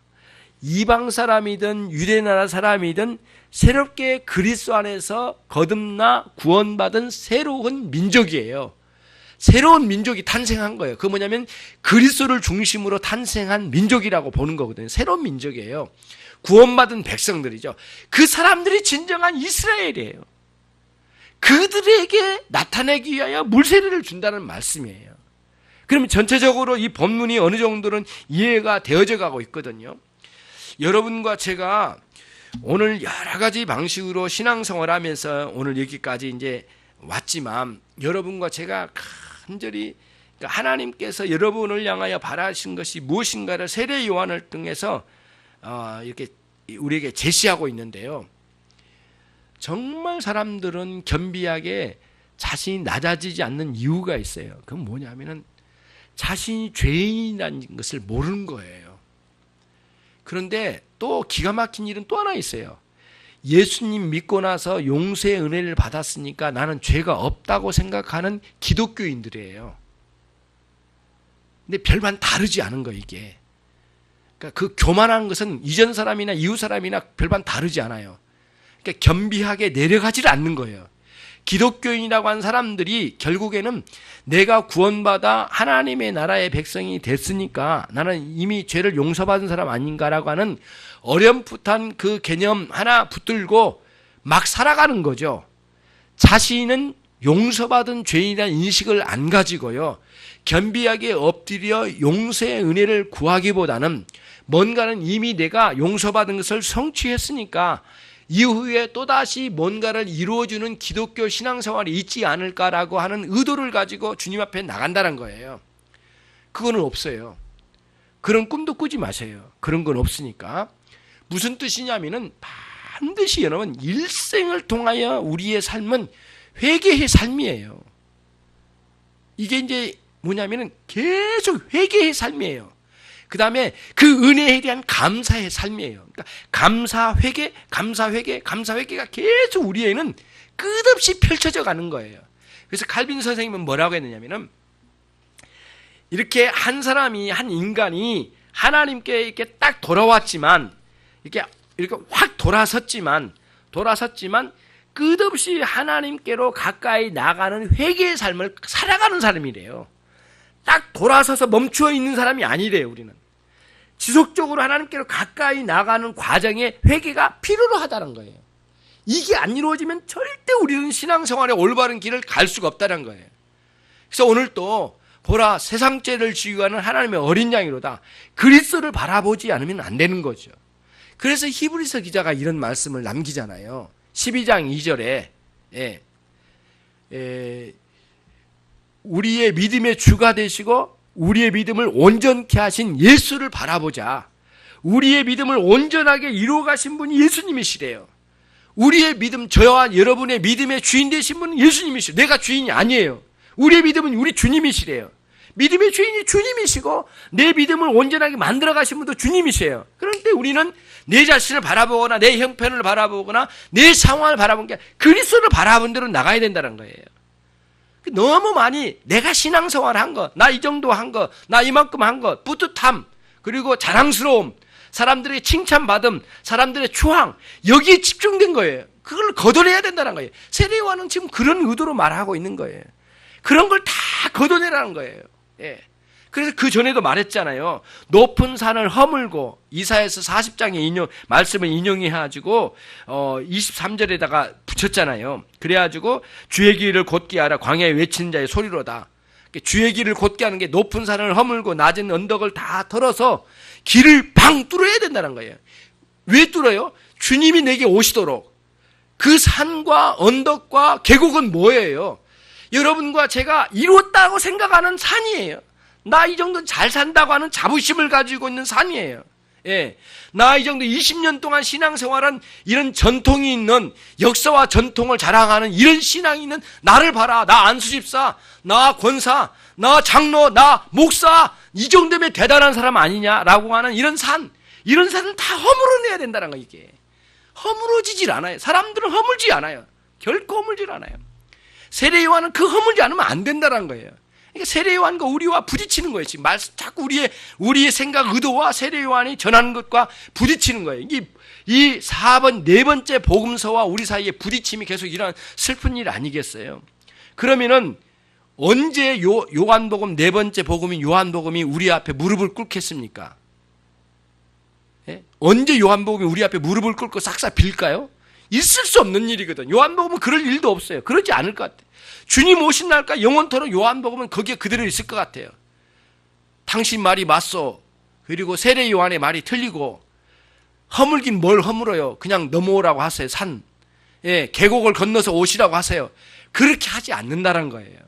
이방 사람이든 유대나라 사람이든 새롭게 그리스도 안에서 거듭나 구원받은 새로운 민족이에요. 새로운 민족이 탄생한 거예요. 그게 뭐냐면 그리스도를 중심으로 탄생한 민족이라고 보는 거거든요. 새로운 민족이에요. 구원받은 백성들이죠. 그 사람들이 진정한 이스라엘이에요. 그들에게 나타내기 위하여 물세례를 준다는 말씀이에요. 그러면 전체적으로 이 본문이 어느 정도는 이해가 되어져 가고 있거든요. 여러분과 제가 오늘 여러 가지 방식으로 신앙생활을 하면서 오늘 여기까지 이제 왔지만 여러분과 제가 간절히 하나님께서 여러분을 향하여 바라신 것이 무엇인가를 세례 요한을 통해서 이렇게 우리에게 제시하고 있는데요. 정말 사람들은 겸비하게 자신이 낮아지지 않는 이유가 있어요. 그건 뭐냐면은 자신이 죄인이라는 것을 모르는 거예요. 그런데 또 기가 막힌 일은 또 하나 있어요. 예수님 믿고 나서 용서의 은혜를 받았으니까 나는 죄가 없다고 생각하는 기독교인들이에요. 근데 별반 다르지 않은 거예요, 이게. 그러니까 그 교만한 것은 이전 사람이나 이후 사람이나 별반 다르지 않아요. 그러니까 겸비하게 내려가지를 않는 거예요. 기독교인이라고 한 사람들이 결국에는 내가 구원받아 하나님의 나라의 백성이 됐으니까 나는 이미 죄를 용서받은 사람 아닌가라고 하는 어렴풋한 그 개념 하나 붙들고 막 살아가는 거죠. 자신은 용서받은 죄인이라는 인식을 안 가지고요. 겸비하게 엎드려 용서의 은혜를 구하기보다는 뭔가는 이미 내가 용서받은 것을 성취했으니까 이후에 또다시 뭔가를 이루어주는 기독교 신앙생활이 있지 않을까라고 하는 의도를 가지고 주님 앞에 나간다는 거예요. 그거는 없어요. 그런 꿈도 꾸지 마세요. 그런 건 없으니까. 무슨 뜻이냐면은 반드시 여러분 일생을 통하여 우리의 삶은 회개의 삶이에요. 이게 이제 뭐냐면은 계속 회개의 삶이에요. 그 다음에 그 은혜에 대한 감사의 삶이에요. 그러니까 감사, 회개가 계속 우리에는 끝없이 펼쳐져 가는 거예요. 그래서 칼빈 선생님은 뭐라고 했느냐면은 이렇게 한 사람이, 한 인간이 하나님께 이렇게 딱 돌아왔지만, 이렇게 확 돌아섰지만, 끝없이 하나님께로 가까이 나가는 회개의 삶을 살아가는 사람이래요. 딱 돌아서서 멈추어 있는 사람이 아니래요, 우리는. 지속적으로 하나님께로 가까이 나가는 과정에 회개가 필요로 하다는 거예요. 이게 안 이루어지면 절대 우리는 신앙생활의 올바른 길을 갈 수가 없다는 거예요. 그래서 오늘 또 보라 세상 죄를 지고 가는 하나님의 어린 양이로다. 그리스도를 바라보지 않으면 안 되는 거죠. 그래서 히브리서 기자가 이런 말씀을 남기잖아요. 12장 2절에 우리의 믿음의 주가 되시고 우리의 믿음을 온전케 하신 예수를 바라보자. 우리의 믿음을 온전하게 이루어 가신 분이 예수님이시래요. 우리의 믿음, 저와 여러분의 믿음의 주인 되신 분은 예수님이시래요. 내가 주인이 아니에요. 우리의 믿음은 우리 주님이시래요. 믿음의 주인이 주님이시고 내 믿음을 온전하게 만들어 가신 분도 주님이세요. 그런데 우리는 내 자신을 바라보거나 내 형편을 바라보거나 내 상황을 바라본 게 그리스도를 바라본 대로 나가야 된다는 거예요. 너무 많이 내가 신앙생활 한 거, 나 이 정도 한 거, 나 이만큼 한 거, 뿌듯함, 그리고 자랑스러움, 사람들에게 칭찬받음, 사람들의 추앙, 여기에 집중된 거예요. 그걸 걷어내야 된다는 거예요. 세례요한은 지금 그런 의도로 말하고 있는 거예요. 그런 걸 다 걷어내라는 거예요. 예. 그래서 그 전에도 말했잖아요. 높은 산을 허물고 이사야서 40장의 말씀을 인용해가지고 23절에다가 붙였잖아요. 그래가지고 주의 길을 곧게 하라 광야에 외치는 자의 소리로다. 주의 길을 곧게 하는 게 높은 산을 허물고 낮은 언덕을 다 털어서 길을 방 뚫어야 된다는 거예요. 왜 뚫어요? 주님이 내게 오시도록. 그 산과 언덕과 계곡은 뭐예요? 여러분과 제가 이뤘다고 생각하는 산이에요. 나 이 정도 잘 산다고 하는 자부심을 가지고 있는 산이에요. 예. 나 이 정도 20년 동안 신앙생활한 이런 전통이 있는 역사와 전통을 자랑하는 이런 신앙이 있는 나를 봐라. 나 안수집사, 나 권사, 나 장로, 나 목사 이 정도면 대단한 사람 아니냐라고 하는 이런 산을 다 허물어내야 된다는 거 이게. 허물어지질 않아요. 사람들은 허물지 않아요. 결코 허물질 않아요. 세례요한은 그 허물지 않으면 안 된다는 거예요. 그러니까 세례요한과 우리와 부딪히는 거예요. 지금 자꾸 우리의 생각, 의도와 세례요한이 전하는 것과 부딪히는 거예요. 이 4번, 네 번째 복음서와 우리 사이에 부딪힘이 계속 일어나는 슬픈 일 아니겠어요? 그러면은 언제 요한복음 네 번째 복음인 요한복음이 우리 앞에 무릎을 꿇겠습니까? 예? 언제 요한복음이 우리 앞에 무릎을 꿇고 싹싹 빌까요? 있을 수 없는 일이거든. 요한복음은 그럴 일도 없어요. 그러지 않을 것 같아요. 주님 오신 날까 영원토록 요한복음은 거기에 그대로 있을 것 같아요. 당신 말이 맞소. 그리고 세례 요한의 말이 틀리고 허물긴 뭘 허물어요. 그냥 넘어오라고 하세요. 산. 예, 계곡을 건너서 오시라고 하세요. 그렇게 하지 않는다는 거예요.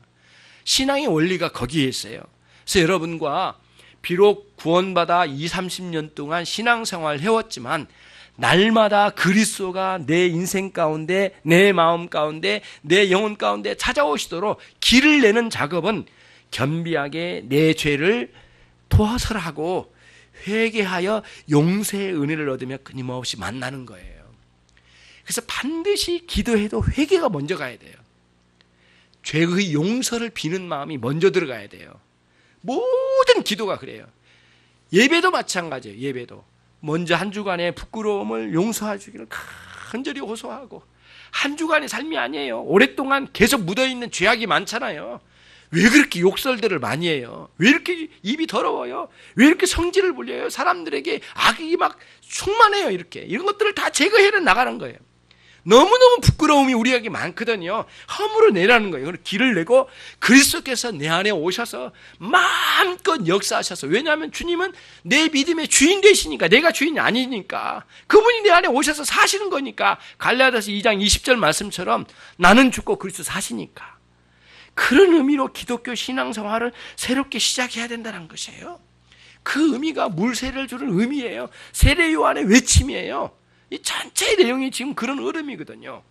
신앙의 원리가 거기에 있어요. 그래서 여러분과 비록 구원받아 20, 30년 동안 신앙생활을 해왔지만 날마다 그리스도가 내 인생 가운데, 내 마음 가운데, 내 영혼 가운데 찾아오시도록 길을 내는 작업은 겸비하게 내 죄를 토설하고 회개하여 용서의 은혜를 얻으며 끊임없이 만나는 거예요. 그래서 반드시 기도해도 회개가 먼저 가야 돼요. 죄의 용서를 비는 마음이 먼저 들어가야 돼요. 모든 기도가 그래요. 예배도 마찬가지예요. 예배도. 먼저 한 주간의 부끄러움을 용서하시기를 간절히 호소하고, 한 주간의 삶이 아니에요. 오랫동안 계속 묻어있는 죄악이 많잖아요. 왜 그렇게 욕설들을 많이 해요? 왜 이렇게 입이 더러워요? 왜 이렇게 성질을 부려요? 사람들에게 악이 막 충만해요. 이런 것들을 다 제거해 나가는 거예요. 너무너무 부끄러움이 우리에게 많거든요. 허물어내라는 거예요. 길을 내고 그리스도께서 내 안에 오셔서 마음껏 역사하셔서, 왜냐하면 주님은 내 믿음의 주인 되시니까, 내가 주인이 아니니까 그분이 내 안에 오셔서 사시는 거니까, 갈라디아서 2장 20절 말씀처럼 나는 죽고 그리스도 사시니까. 그런 의미로 기독교 신앙생활을 새롭게 시작해야 된다는 것이에요. 그 의미가 물세례를 주는 의미예요. 세례 요한의 외침이에요. 이 전체의 내용이 지금 그런 흐름이거든요.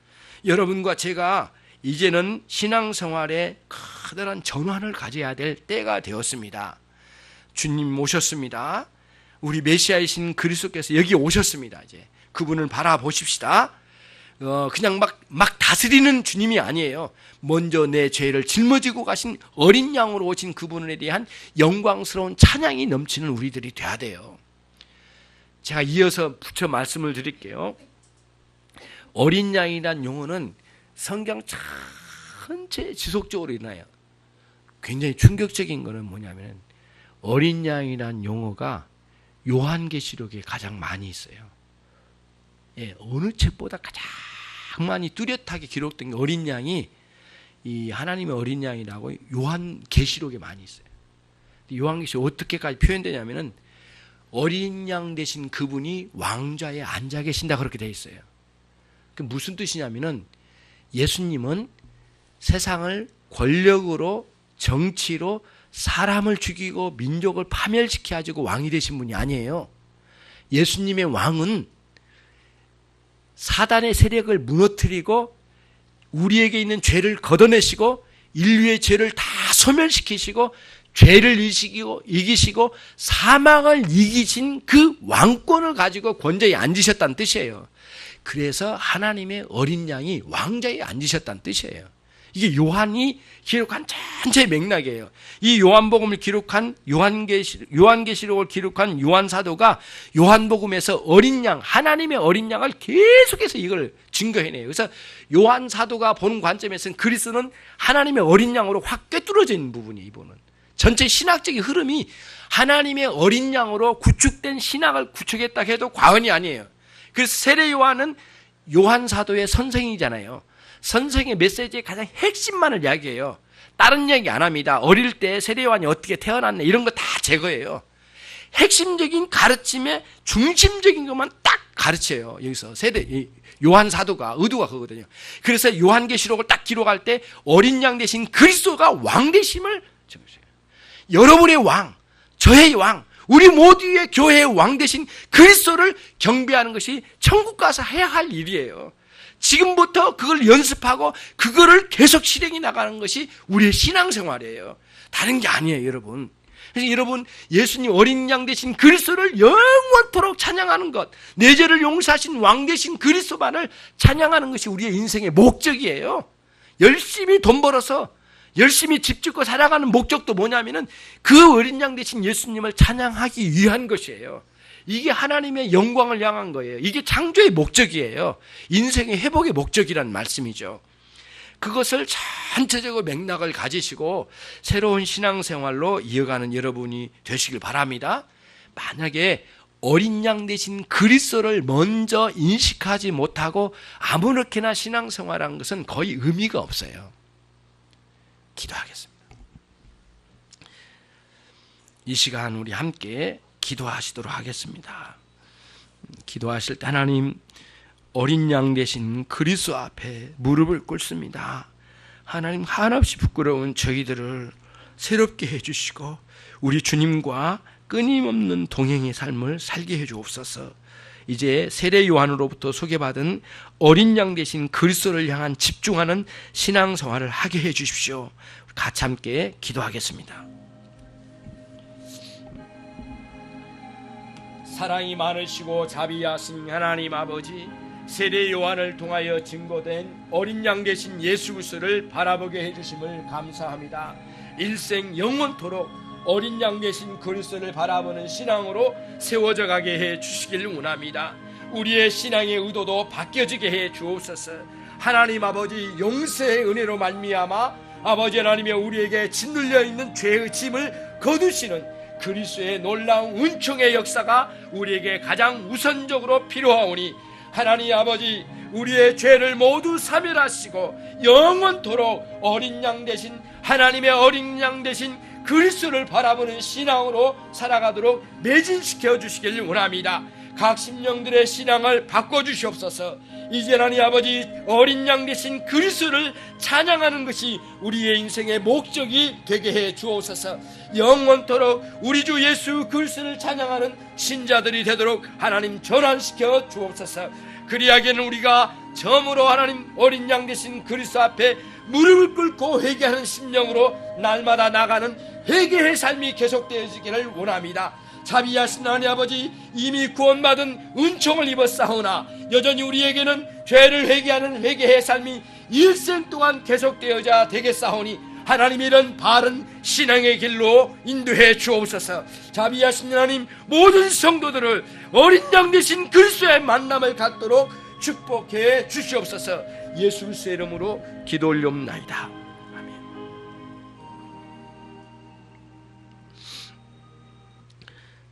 여러분과 제가 이제는 신앙생활에 커다란 전환을 가져야 될 때가 되었습니다. 주님 오셨습니다. 우리 메시아이신 그리스도께서 여기 오셨습니다. 이제 그분을 바라보십시다. 그냥 막 다스리는 주님이 아니에요. 먼저 내 죄를 짊어지고 가신 어린 양으로 오신 그분에 대한 영광스러운 찬양이 넘치는 우리들이 돼야 돼요. 제가 이어서 붙여 말씀을 드릴게요. 어린 양이란 용어는 성경 전체에 지속적으로 있나요? 굉장히 충격적인 거는 뭐냐면, 어린 양이란 용어가 요한계시록에 가장 많이 있어요. 예, 어느 책보다 가장 많이 뚜렷하게 기록된 게 어린 양이, 이 하나님의 어린 양이라고 요한계시록에 많이 있어요. 요한계시록 어떻게까지 표현되냐면은, 어린 양 되신 그분이 왕좌에 앉아 계신다, 그렇게 되어 있어요. 그 무슨 뜻이냐면은, 예수님은 세상을 권력으로, 정치로 사람을 죽이고 민족을 파멸시켜 가지고 왕이 되신 분이 아니에요. 예수님의 왕은 사단의 세력을 무너뜨리고 우리에게 있는 죄를 걷어내시고 인류의 죄를 다 소멸시키시고 죄를 이기시고 사망을 이기신 그 왕권을 가지고 권좌에 앉으셨다는 뜻이에요. 그래서 하나님의 어린 양이 왕좌에 앉으셨다는 뜻이에요. 이게 요한이 기록한 전체의 맥락이에요. 이 요한복음을 기록한 요한계시록을 기록한 요한 사도가 요한복음에서 어린 양, 하나님의 어린 양을 계속해서 이걸 증거해내요. 그래서 요한 사도가 보는 관점에서는 그리스도는 하나님의 어린 양으로 확 꿰뚫어져 있는 부분이에요. 이분은 전체 신학적인 흐름이 하나님의 어린 양으로 구축된 신학을 구축했다 해도 과언이 아니에요. 그래서 세례 요한은 요한 사도의 선생이잖아요. 선생의 메시지의 가장 핵심만을 이야기해요. 다른 이야기 안 합니다. 어릴 때 세례 요한이 어떻게 태어났네 이런 거 다 제거해요. 핵심적인 가르침의 중심적인 것만 딱 가르쳐요. 여기서 요한 사도가 의도가 그거거든요. 그래서 요한계시록을 딱 기록할 때 어린 양 대신 그리스도가 왕 되심을 적으세요. 여러분의 왕, 저의 왕, 우리 모두의 교회의 왕 되신 그리스도를 경배하는 것이 천국 가서 해야 할 일이에요. 지금부터 그걸 연습하고 그거를 계속 실행해 나가는 것이 우리의 신앙생활이에요. 다른 게 아니에요, 여러분. 그래서 여러분, 예수님 어린 양 되신 그리스도를 영원토록 찬양하는 것, 내 죄를 용서하신 왕 되신 그리스도만을 찬양하는 것이 우리의 인생의 목적이에요. 열심히 돈 벌어서 열심히 집 짓고 살아가는 목적도 뭐냐면은 그 어린 양 되신 예수님을 찬양하기 위한 것이에요. 이게 하나님의 영광을 향한 거예요. 이게 창조의 목적이에요. 인생의 회복의 목적이란 말씀이죠. 그것을 전체적으로 맥락을 가지시고 새로운 신앙생활로 이어가는 여러분이 되시길 바랍니다. 만약에 어린 양 대신 그리스도를 먼저 인식하지 못하고 아무렇게나 신앙생활한 것은 거의 의미가 없어요. 기도하겠습니다. 이 시간 우리 함께 기도하시도록 하겠습니다. 기도하실 때 하나님, 어린 양 되신 그리스도 앞에 무릎을 꿇습니다. 하나님, 한없이 부끄러운 저희들을 새롭게 해주시고 우리 주님과 끊임없는 동행의 삶을 살게 해주옵소서. 이제 세례 요한으로부터 소개받은 어린 양 되신 그리스도를 향한 집중하는 신앙생활을 하게 해주십시오. 같이 함께 기도하겠습니다. 사랑이 많으시고 자비하신 하나님 아버지, 세례 요한을 통하여 증거된 어린 양 되신 예수 그리스도를 바라보게 해주심을 감사합니다. 일생 영원토록 어린 양 되신 그리스도를 바라보는 신앙으로 세워져 가게 해 주시길 원합니다. 우리의 신앙의 의도도 바뀌어지게 해 주옵소서. 하나님 아버지, 용서의 은혜로 말미암아 아버지 하나님의 우리에게 짓눌려 있는 죄의 짐을 거두시는 그리스도의 놀라운 은총의 역사가 우리에게 가장 우선적으로 필요하오니 하나님 아버지, 우리의 죄를 모두 사멸하시고 영원토록 어린 양 되신 하나님의 어린 양 되신 그리스도를 바라보는 신앙으로 살아가도록 매진시켜 주시길 원합니다. 각 심령들의 신앙을 바꿔주시옵소서. 이제 하나님 아버지, 어린 양 되신 그리스도를 찬양하는 것이 우리의 인생의 목적이 되게 해 주옵소서. 영원토록 우리 주 예수 그리스도를 찬양하는 신자들이 되도록 하나님 전환시켜 주옵소서. 그리하기에는 우리가 점으로 하나님 어린 양 되신 그리스도 앞에 무릎을 꿇고 회개하는 심령으로 날마다 나가는 회개의 삶이 계속되어지기를 원합니다. 자비하신 하나님 아버지, 이미 구원받은 은총을 입었사오나 여전히 우리에게는 죄를 회개하는 회개의 삶이 일생 동안 계속되어야 되겠사오니 하나님의 이런 바른 신앙의 길로 인도해 주옵소서. 자비하신 하나님, 모든 성도들을 어린 양 되신 그리스도의 만남을 갖도록 축복해 주시옵소서. 예수 그리스도의 이름으로 기도 올리옵나이다. 아멘.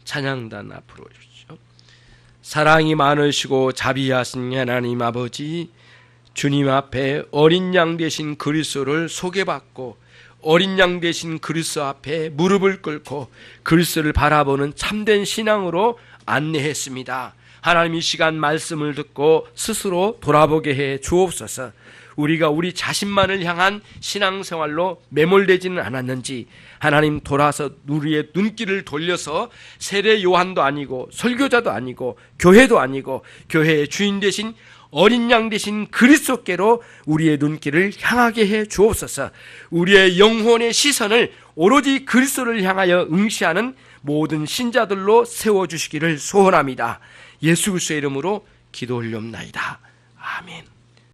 찬양단 앞으로 오십시오. 사랑이 많으시고 자비하신 하나님 아버지, 주님 앞에 어린 양 되신 그리스도를 소개받고 어린 양 되신 그리스도 앞에 무릎을 꿇고 그리스도를 바라보는 참된 신앙으로 안내했습니다. 하나님, 이 시간 말씀을 듣고 스스로 돌아보게 해 주옵소서. 우리가 우리 자신만을 향한 신앙생활로 매몰되지는 않았는지 하나님 돌아서 우리의 눈길을 돌려서 세례 요한도 아니고 설교자도 아니고 교회도 아니고 교회의 주인 되신 어린 양 되신 그리스도께로 우리의 눈길을 향하게 해 주옵소서. 우리의 영혼의 시선을 오로지 그리스도를 향하여 응시하는 모든 신자들로 세워주시기를 소원합니다. 예수 그리스도의 이름으로 기도 올리옵나이다. 아멘.